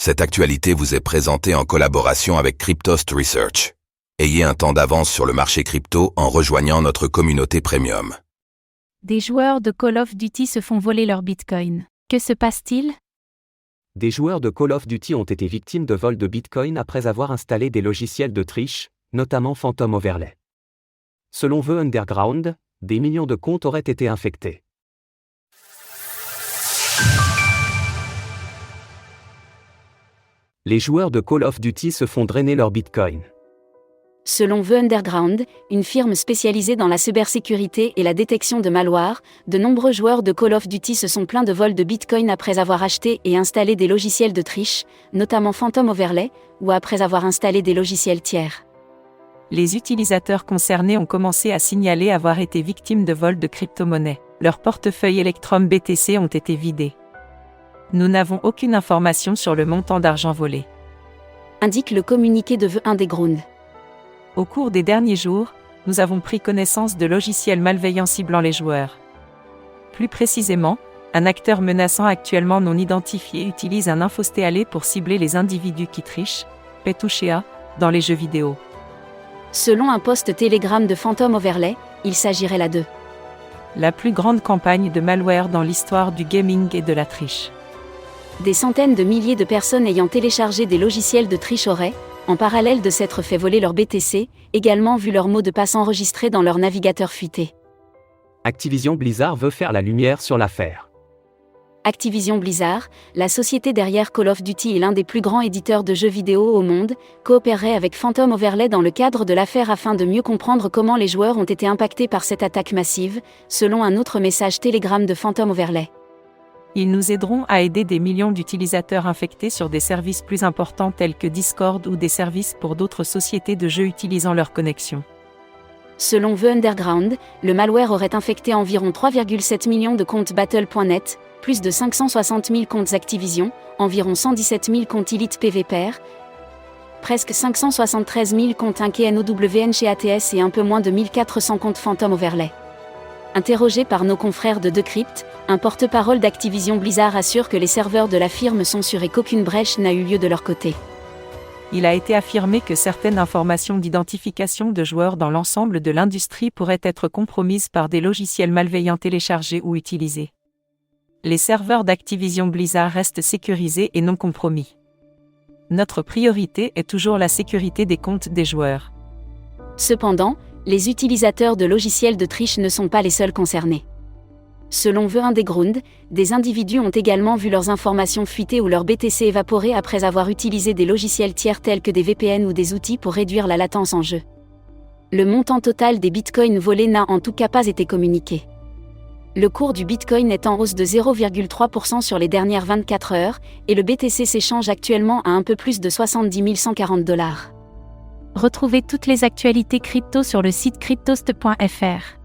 Cette actualité vous est présentée en collaboration avec Cryptost Research. Ayez un temps d'avance sur le marché crypto en rejoignant notre communauté premium. Des joueurs de Call of Duty se font voler leur Bitcoin. Que se passe-t-il ? Des joueurs de Call of Duty ont été victimes de vols de Bitcoin après avoir installé des logiciels de triche, notamment Phantom Overlay. Selon The Underground, des millions de comptes auraient été infectés. Les joueurs de Call of Duty se font drainer leur Bitcoin. Selon The Underground, une firme spécialisée dans la cybersécurité et la détection de malware, de nombreux joueurs de Call of Duty se sont plaints de vols de Bitcoin après avoir acheté et installé des logiciels de triche, notamment Phantom Overlay, ou après avoir installé des logiciels tiers. Les utilisateurs concernés ont commencé à signaler avoir été victimes de vols de crypto-monnaies. Leurs portefeuilles Electrum BTC ont été vidés. Nous n'avons aucune information sur le montant d'argent volé, indique le communiqué de The Underground. Au cours des derniers jours, nous avons pris connaissance de logiciels malveillants ciblant les joueurs. Plus précisément, un acteur menaçant actuellement non identifié utilise un infostéalé pour cibler les individus qui trichent, Petouchéa, dans les jeux vidéo. Selon un post Telegram de Phantom Overlay, il s'agirait là de la plus grande campagne de malware dans l'histoire du gaming et de la triche. Des centaines de milliers de personnes ayant téléchargé des logiciels de triche auraient, en parallèle de s'être fait voler leur BTC, également vu leurs mots de passe enregistrés dans leur navigateur fuité. Activision Blizzard veut faire la lumière sur l'affaire. Activision Blizzard, la société derrière Call of Duty et l'un des plus grands éditeurs de jeux vidéo au monde, coopérerait avec Phantom Overlay dans le cadre de l'affaire afin de mieux comprendre comment les joueurs ont été impactés par cette attaque massive, selon un autre message Telegram de Phantom Overlay. Ils nous aideront à aider des millions d'utilisateurs infectés sur des services plus importants tels que Discord ou des services pour d'autres sociétés de jeux utilisant leur connexion. Selon The Underground, le malware aurait infecté environ 3,7 millions de comptes Battle.net, plus de 560 000 comptes Activision, environ 117 000 comptes Elite PvPer, presque 573 000 comptes INKNOWN chez ATS et un peu moins de 1400 comptes Phantom Overlay. Interrogé par nos confrères de Decrypt, un porte-parole d'Activision Blizzard assure que les serveurs de la firme sont sûrs et qu'aucune brèche n'a eu lieu de leur côté. Il a été affirmé que certaines informations d'identification de joueurs dans l'ensemble de l'industrie pourraient être compromises par des logiciels malveillants téléchargés ou utilisés. Les serveurs d'Activision Blizzard restent sécurisés et non compromis. Notre priorité est toujours la sécurité des comptes des joueurs. Cependant, les utilisateurs de logiciels de triche ne sont pas les seuls concernés. Selon The Underground, des individus ont également vu leurs informations fuiter ou leur BTC évaporer après avoir utilisé des logiciels tiers tels que des VPN ou des outils pour réduire la latence en jeu. Le montant total des bitcoins volés n'a en tout cas pas été communiqué. Le cours du bitcoin est en hausse de 0,3% sur les dernières 24 heures, et le BTC s'échange actuellement à un peu plus de 70 140 $. Retrouvez toutes les actualités crypto sur le site cryptost.fr.